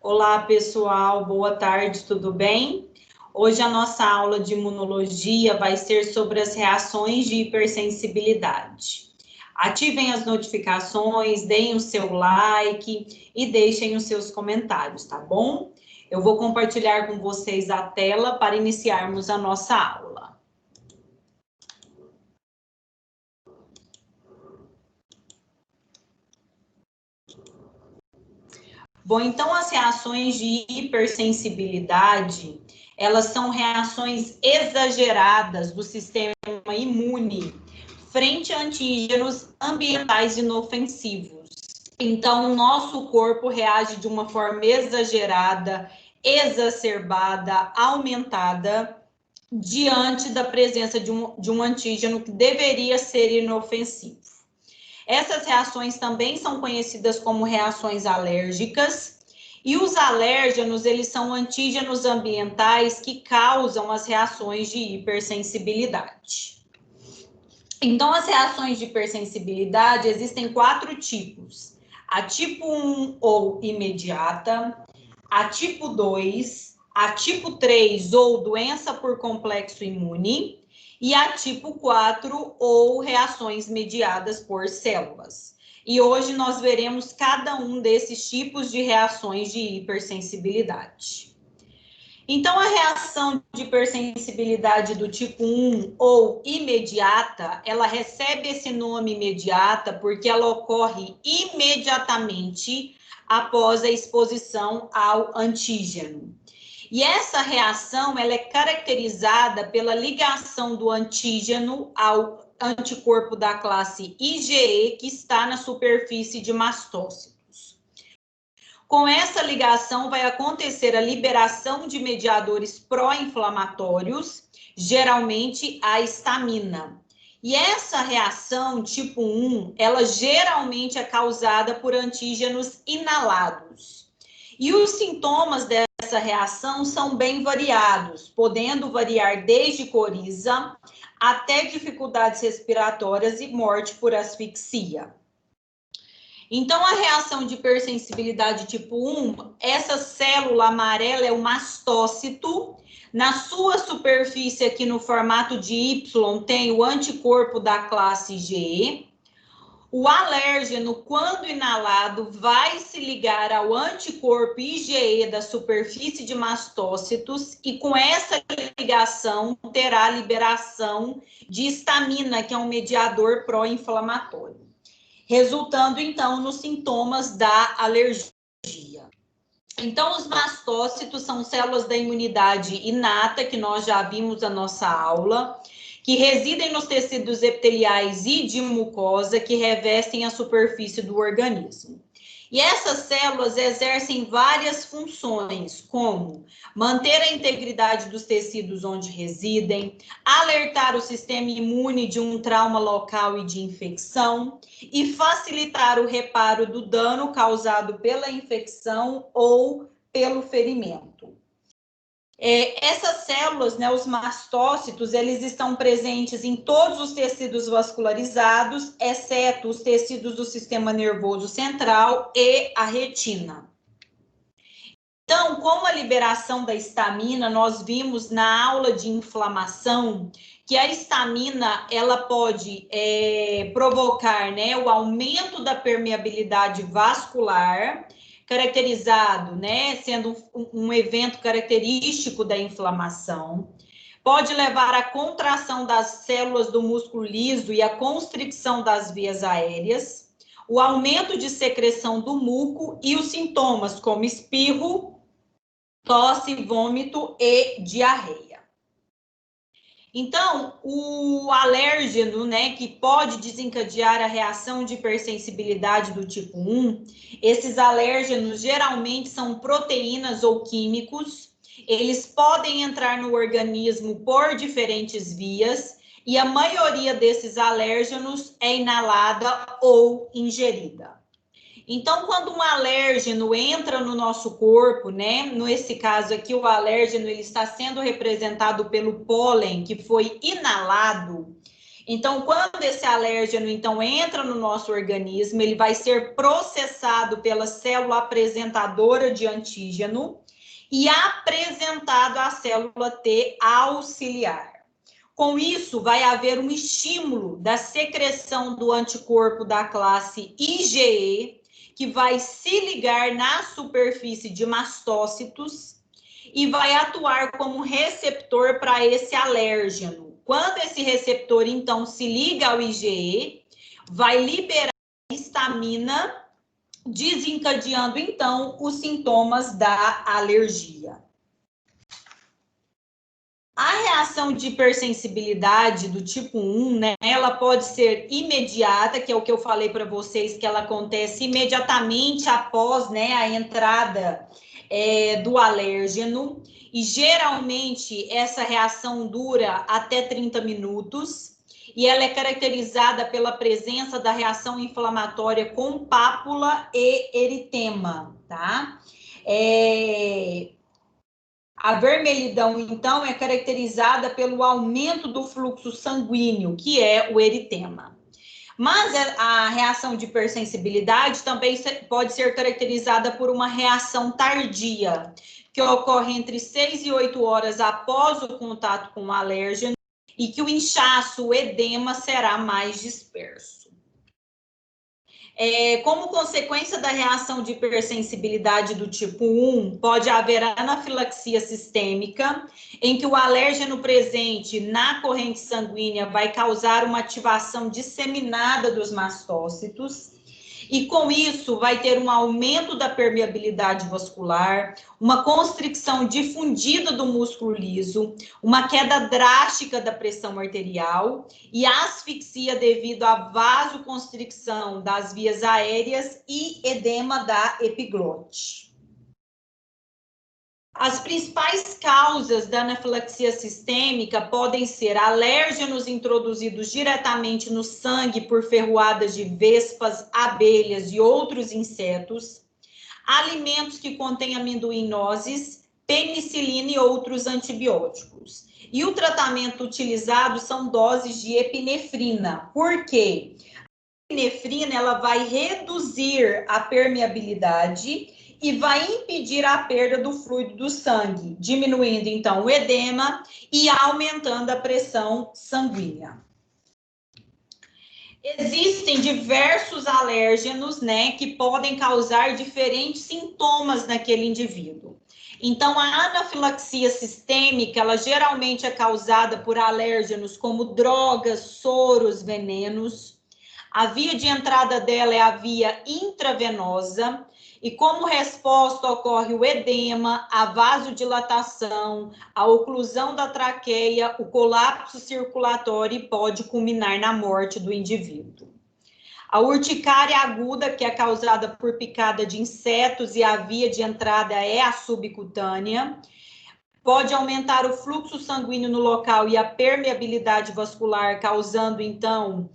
Olá, pessoal, boa tarde, tudo bem? Hoje a nossa aula de imunologia vai ser sobre as reações de hipersensibilidade. Ativem as notificações, deem o seu like e deixem os seus comentários, tá bom? Eu vou compartilhar com vocês a tela para iniciarmos a nossa aula. Bom, então as reações de hipersensibilidade, elas são reações exageradas do sistema imune frente a antígenos ambientais inofensivos. Então, o nosso corpo reage de uma forma exagerada, exacerbada, aumentada, diante da presença de um antígeno que deveria ser inofensivo. Essas reações também são conhecidas como reações alérgicas, e os alérgenos, eles são antígenos ambientais que causam as reações de hipersensibilidade. Então, as reações de hipersensibilidade existem 4 tipos. A tipo 1 ou imediata, a tipo 2, a tipo 3 ou doença por complexo imune, e a tipo 4 ou reações mediadas por células. E hoje nós veremos cada um desses tipos de reações de hipersensibilidade. Então, a reação de hipersensibilidade do tipo 1 ou imediata, ela recebe esse nome imediata porque ela ocorre imediatamente após a exposição ao antígeno. E essa reação, ela é caracterizada pela ligação do antígeno ao anticorpo da classe IgE, que está na superfície de mastócitos. Com essa ligação, vai acontecer a liberação de mediadores pró-inflamatórios, geralmente a histamina. E essa reação tipo 1, ela geralmente é causada por antígenos inalados. E os sintomas dessa reação são bem variados, podendo variar desde coriza até dificuldades respiratórias e morte por asfixia. Então, a reação de hipersensibilidade tipo 1, essa célula amarela é o mastócito. Na sua superfície, aqui no formato de Y, tem o anticorpo da classe IgE. O alérgeno, quando inalado, vai se ligar ao anticorpo IgE da superfície de mastócitos e com essa ligação terá liberação de histamina, que é um mediador pró-inflamatório, resultando então nos sintomas da alergia. Então, os mastócitos são células da imunidade inata, que nós já vimos na nossa aula, que residem nos tecidos epiteliais e de mucosa que revestem a superfície do organismo. E essas células exercem várias funções, como manter a integridade dos tecidos onde residem, alertar o sistema imune de um trauma local e de infecção, e facilitar o reparo do dano causado pela infecção ou pelo ferimento. Essas células, né, os mastócitos, eles estão presentes em todos os tecidos vascularizados, exceto os tecidos do sistema nervoso central e a retina. Então, com a liberação da histamina, nós vimos na aula de inflamação que a histamina, ela pode provocar, né, o aumento da permeabilidade vascular, caracterizado, né, sendo um evento característico da inflamação. Pode levar à contração das células do músculo liso e à constricção das vias aéreas, o aumento de secreção do muco e os sintomas como espirro, tosse, vômito e diarreia. Então, o alérgeno, né, que pode desencadear a reação de hipersensibilidade do tipo 1, esses alérgenos geralmente são proteínas ou químicos, eles podem entrar no organismo por diferentes vias, e a maioria desses alérgenos é inalada ou ingerida. Então, quando um alérgeno entra no nosso corpo, né? Nesse caso aqui, o alérgeno ele está sendo representado pelo pólen que foi inalado. Então, quando esse alérgeno, então, entra no nosso organismo, ele vai ser processado pela célula apresentadora de antígeno e apresentado à célula T auxiliar. Com isso, vai haver um estímulo da secreção do anticorpo da classe IgE, que vai se ligar na superfície de mastócitos e vai atuar como receptor para esse alérgeno. Quando esse receptor, então, se liga ao IgE, vai liberar histamina, desencadeando, então, os sintomas da alergia. A reação de hipersensibilidade do tipo 1, né, ela pode ser imediata, que é o que eu falei para vocês, que ela acontece imediatamente após, né, a entrada do alérgeno, e geralmente essa reação dura até 30 minutos, e ela é caracterizada pela presença da reação inflamatória com pápula e eritema, tá? A vermelhidão, então, é caracterizada pelo aumento do fluxo sanguíneo, que é o eritema. Mas a reação de hipersensibilidade também pode ser caracterizada por uma reação tardia, que ocorre entre 6 e 8 horas após o contato com o alérgeno e que o inchaço, o edema, será mais disperso. Como consequência da reação de hipersensibilidade do tipo 1, pode haver anafilaxia sistêmica, em que o alérgeno presente na corrente sanguínea vai causar uma ativação disseminada dos mastócitos, e com isso vai ter um aumento da permeabilidade vascular, uma constricção difundida do músculo liso, uma queda drástica da pressão arterial e asfixia devido à vasoconstricção das vias aéreas e edema da epiglote. As principais causas da anafilaxia sistêmica podem ser alérgenos introduzidos diretamente no sangue por ferroadas de vespas, abelhas e outros insetos, alimentos que contêm amendoinoses, penicilina e outros antibióticos. E o tratamento utilizado são doses de epinefrina. Por quê? A epinefrina ela vai reduzir a permeabilidade e vai impedir a perda do fluido do sangue, diminuindo, então, o edema e aumentando a pressão sanguínea. Existem diversos alérgenos, né, que podem causar diferentes sintomas naquele indivíduo. Então, a anafilaxia sistêmica, ela geralmente é causada por alérgenos como drogas, soros, venenos. A via de entrada dela é a via intravenosa, e como resposta ocorre o edema, a vasodilatação, a oclusão da traqueia, o colapso circulatório e pode culminar na morte do indivíduo. A urticária aguda, que é causada por picada de insetos e a via de entrada é a subcutânea, pode aumentar o fluxo sanguíneo no local e a permeabilidade vascular, causando, então,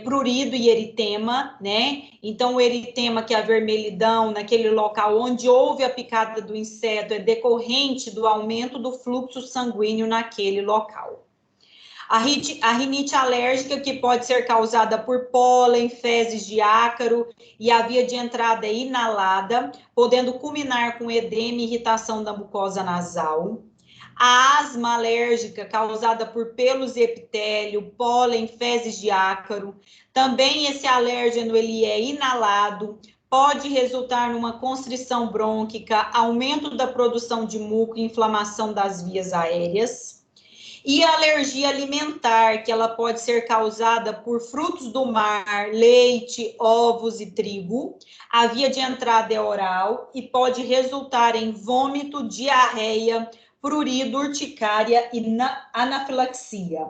prurido e eritema, né? Então, o eritema, que é a vermelhidão, naquele local onde houve a picada do inseto, é decorrente do aumento do fluxo sanguíneo naquele local. A rinite alérgica, que pode ser causada por pólen, fezes de ácaro, e a via de entrada é inalada, podendo culminar com edema e irritação da mucosa nasal. A asma alérgica, causada por pelos e epitélio, pólen, fezes de ácaro. Também esse alérgeno ele é inalado, pode resultar numa constrição brônquica, aumento da produção de muco e inflamação das vias aéreas. E a alergia alimentar, que ela pode ser causada por frutos do mar, leite, ovos e trigo. A via de entrada é oral e pode resultar em vômito, diarreia, prurido, urticária e anafilaxia.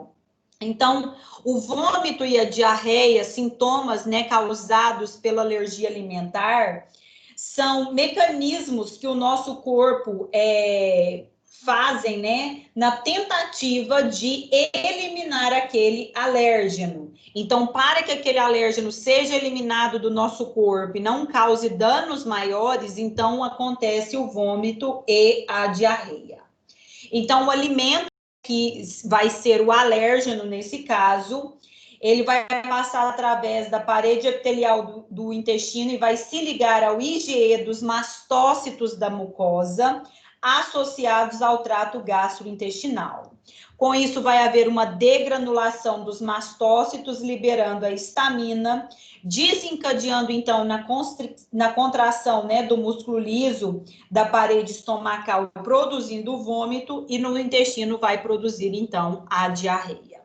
Então, o vômito e a diarreia, sintomas, né, causados pela alergia alimentar, são mecanismos que o nosso corpo fazem, né, na tentativa de eliminar aquele alérgeno. Então, para que aquele alérgeno seja eliminado do nosso corpo e não cause danos maiores, então acontece o vômito e a diarreia. Então, o alimento que vai ser o alérgeno nesse caso. Ele vai passar através da parede epitelial do intestino e vai se ligar ao IgE dos mastócitos da mucosa, associados ao trato gastrointestinal. Com isso, vai haver uma degranulação dos mastócitos, liberando a histamina, desencadeando, então, na contração, né, do músculo liso da parede estomacal, produzindo vômito, e no intestino vai produzir, então, a diarreia.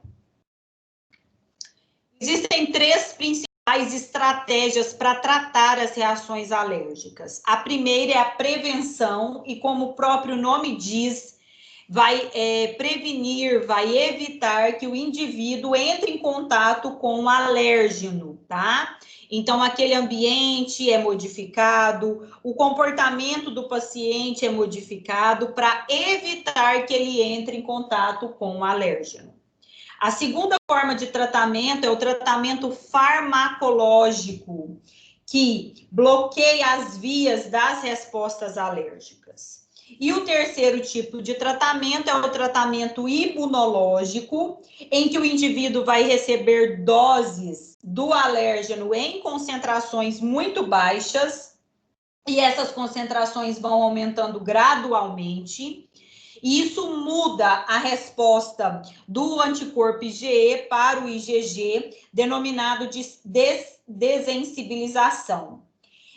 Existem três principais estratégias para tratar as reações alérgicas. A primeira é a prevenção, e como o próprio nome diz, vai prevenir, vai evitar que o indivíduo entre em contato com o alérgeno, tá? Então, aquele ambiente é modificado, o comportamento do paciente é modificado para evitar que ele entre em contato com o alérgeno. A segunda forma de tratamento é o tratamento farmacológico, que bloqueia as vias das respostas alérgicas. E o terceiro tipo de tratamento é o tratamento imunológico, em que o indivíduo vai receber doses do alérgeno em concentrações muito baixas, e essas concentrações vão aumentando gradualmente. E isso muda a resposta do anticorpo IgE para o IgG, denominado de desensibilização.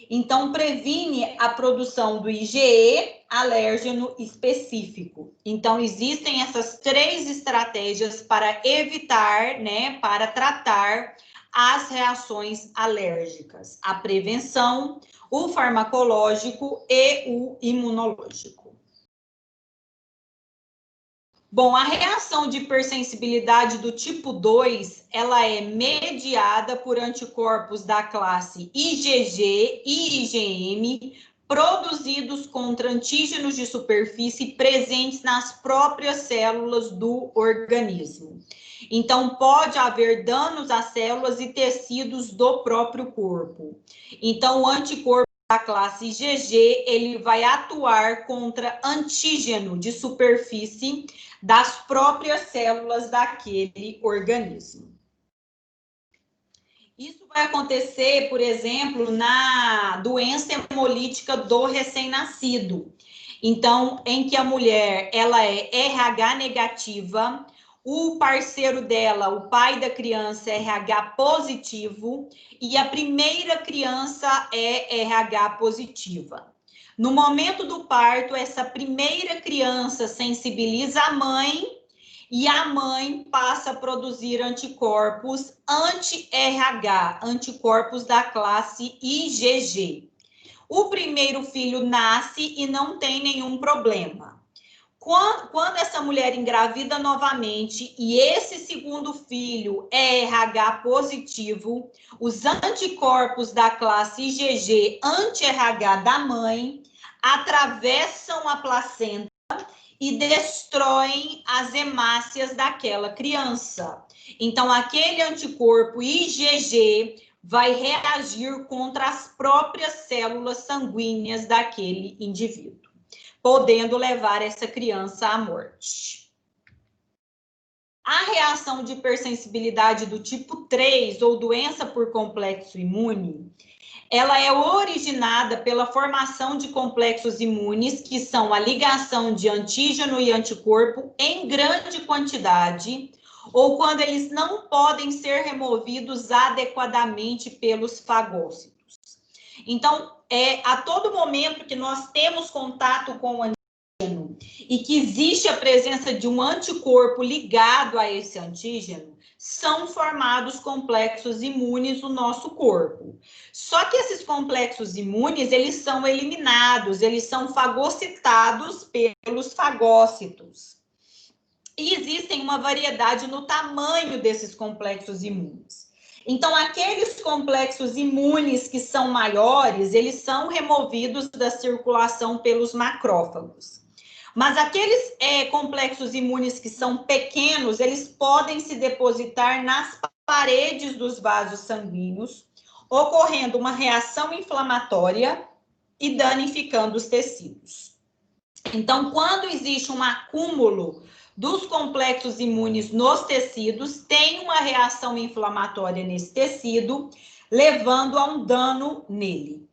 Então, previne a produção do IgE alérgeno específico. Então, existem essas três estratégias para evitar, né, para tratar as reações alérgicas: a prevenção, o farmacológico e o imunológico. Bom, a reação de hipersensibilidade do tipo 2, ela é mediada por anticorpos da classe IgG e IgM, produzidos contra antígenos de superfície presentes nas próprias células do organismo. Então, pode haver danos às células e tecidos do próprio corpo. Então, o anticorpo da classe IgG, ele vai atuar contra antígeno de superfície das próprias células daquele organismo. Isso vai acontecer, por exemplo, na doença hemolítica do recém-nascido. Então, em que a mulher, ela é RH negativa, o parceiro dela, o pai da criança, é RH positivo, e a primeira criança é RH positiva. No momento do parto, essa primeira criança sensibiliza a mãe, e a mãe passa a produzir anticorpos anti-RH, anticorpos da classe IgG. O primeiro filho nasce e não tem nenhum problema. Quando essa mulher engravida novamente e esse segundo filho é RH positivo, os anticorpos da classe IgG anti-RH da mãe atravessam a placenta e destroem as hemácias daquela criança. Então, aquele anticorpo IgG vai reagir contra as próprias células sanguíneas daquele indivíduo, podendo levar essa criança à morte. A reação de hipersensibilidade do tipo 3, ou doença por complexo imune, ela é originada pela formação de complexos imunes, que são a ligação de antígeno e anticorpo em grande quantidade, ou quando eles não podem ser removidos adequadamente pelos fagócitos. Então, a todo momento que nós temos contato com o antígeno e que existe a presença de um anticorpo ligado a esse antígeno, são formados complexos imunes no nosso corpo. Só que esses complexos imunes, eles são eliminados, eles são fagocitados pelos fagócitos. E existem uma variedade no tamanho desses complexos imunes. Então, aqueles complexos imunes que são maiores, eles são removidos da circulação pelos macrófagos. Mas aqueles complexos imunes que são pequenos, eles podem se depositar nas paredes dos vasos sanguíneos, ocorrendo uma reação inflamatória e danificando os tecidos. Então, quando existe um acúmulo dos complexos imunes nos tecidos, tem uma reação inflamatória nesse tecido, levando a um dano nele.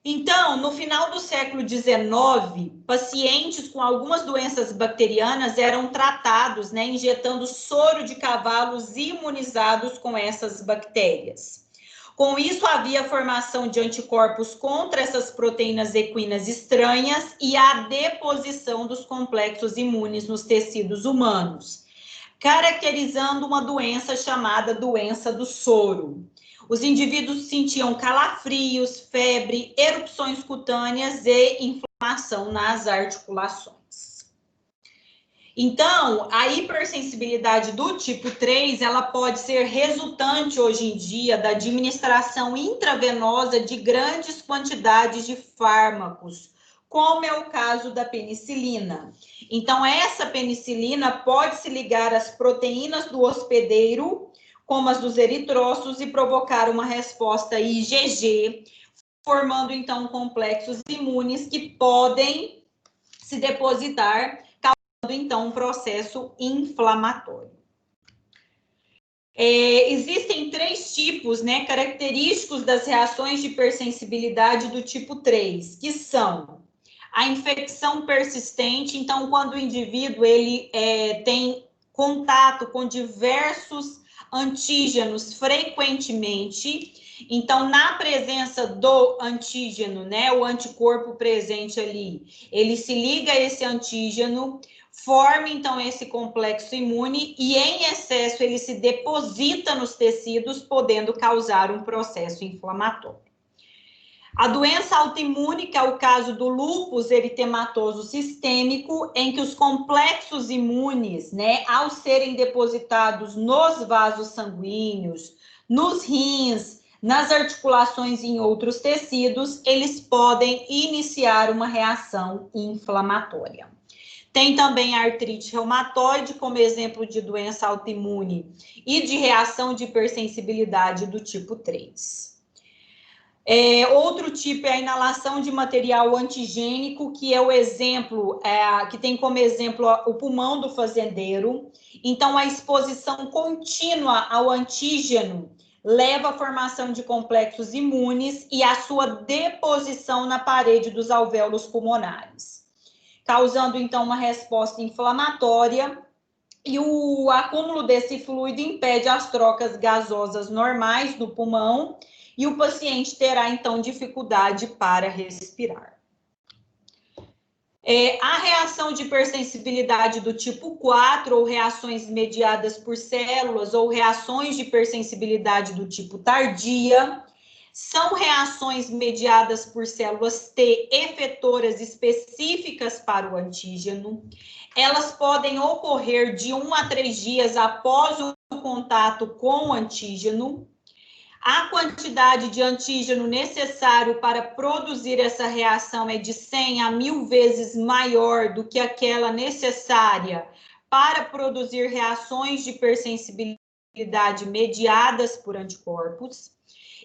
Então, no final do século XIX, pacientes com algumas doenças bacterianas eram tratados, né, injetando soro de cavalos imunizados com essas bactérias. Com isso, havia formação de anticorpos contra essas proteínas equinas estranhas e a deposição dos complexos imunes nos tecidos humanos, caracterizando uma doença chamada doença do soro. Os indivíduos sentiam calafrios, febre, erupções cutâneas e inflamação nas articulações. Então, a hipersensibilidade do tipo 3, ela pode ser resultante hoje em dia da administração intravenosa de grandes quantidades de fármacos, como é o caso da penicilina. Então, essa penicilina pode se ligar às proteínas do hospedeiro, como as dos eritrócitos, e provocar uma resposta IgG, formando, então, complexos imunes que podem se depositar, então, um processo inflamatório. Existem 3 tipos, né, característicos das reações de hipersensibilidade do tipo 3, que são a infecção persistente. Então, quando o indivíduo ele tem contato com diversos antígenos frequentemente, então, na presença do antígeno, né, o anticorpo presente ali, ele se liga a esse antígeno, forma, então, esse complexo imune e, em excesso, ele se deposita nos tecidos, podendo causar um processo inflamatório. A doença autoimune, que é o caso do lúpus eritematoso sistêmico, em que os complexos imunes, né, ao serem depositados nos vasos sanguíneos, nos rins, nas articulações e em outros tecidos, eles podem iniciar uma reação inflamatória. Tem também a artrite reumatoide, como exemplo de doença autoimune e de reação de hipersensibilidade do tipo 3. Outro tipo é a inalação de material antigênico, que é o exemplo, que tem como exemplo o pulmão do fazendeiro. Então, a exposição contínua ao antígeno leva à formação de complexos imunes e à sua deposição na parede dos alvéolos pulmonares, causando, então, uma resposta inflamatória, e o acúmulo desse fluido impede as trocas gasosas normais do pulmão, e o paciente terá, então, dificuldade para respirar. A reação de hipersensibilidade do tipo 4, ou reações mediadas por células, ou reações de hipersensibilidade do tipo tardia, são reações mediadas por células T efetoras específicas para o antígeno. Elas podem ocorrer de 1 a 3 dias após o contato com o antígeno. A quantidade de antígeno necessário para produzir essa reação é de 100 a 1000 vezes maior do que aquela necessária para produzir reações de hipersensibilidade mediadas por anticorpos.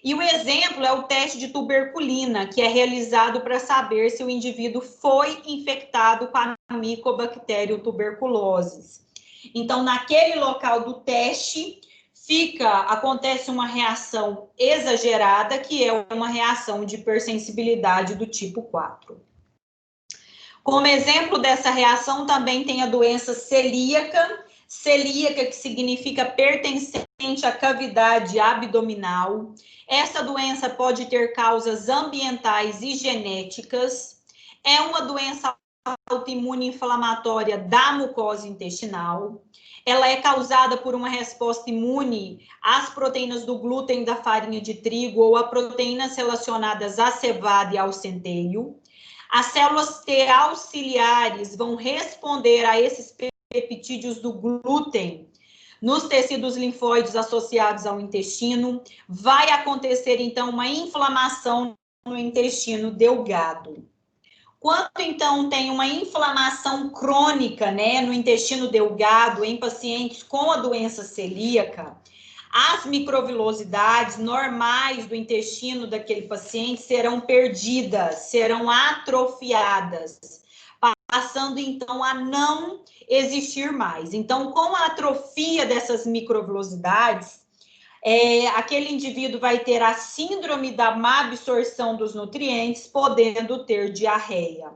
E o exemplo é o teste de tuberculina, que é realizado para saber se o indivíduo foi infectado com a Mycobacterium tuberculosis. Então, naquele local do teste, acontece uma reação exagerada, que é uma reação de hipersensibilidade do tipo 4. Como exemplo dessa reação, também tem a doença celíaca, que significa pertencente à cavidade abdominal. Essa doença pode ter causas ambientais e genéticas. É uma doença autoimune inflamatória da mucosa intestinal. Ela é causada por uma resposta imune às proteínas do glúten da farinha de trigo ou a proteínas relacionadas à cevada e ao centeio. As células T auxiliares vão responder a esses peptídeos do glúten nos tecidos linfóides associados ao intestino. Vai acontecer, então, uma inflamação no intestino delgado. Quando, então, tem uma inflamação crônica, né, no intestino delgado, em pacientes com a doença celíaca, as microvilosidades normais do intestino daquele paciente serão perdidas, serão atrofiadas, passando então a não existir mais. Então, com a atrofia dessas microvilosidades, aquele indivíduo vai ter a síndrome da má absorção dos nutrientes, podendo ter diarreia.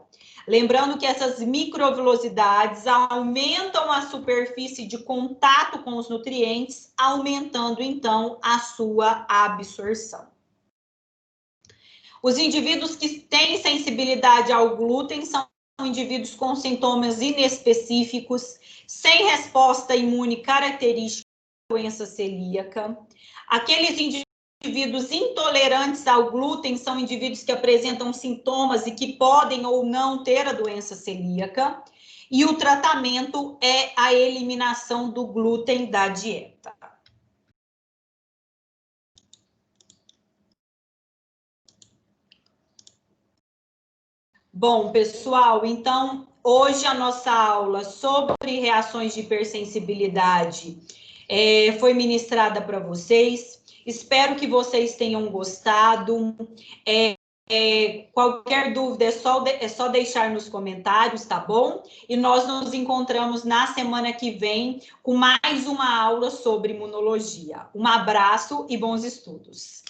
Lembrando que essas microvilosidades aumentam a superfície de contato com os nutrientes, aumentando então a sua absorção. Os indivíduos que têm sensibilidade ao glúten são indivíduos com sintomas inespecíficos, sem resposta imune característica da doença celíaca. Aqueles indivíduos intolerantes ao glúten são indivíduos que apresentam sintomas e que podem ou não ter a doença celíaca. E o tratamento é a eliminação do glúten da dieta. Bom, pessoal, então, hoje a nossa aula sobre reações de hipersensibilidade foi ministrada para vocês. Espero que vocês tenham gostado. Qualquer dúvida é só deixar nos comentários, tá bom? E nós nos encontramos na semana que vem com mais uma aula sobre imunologia. Um abraço e bons estudos.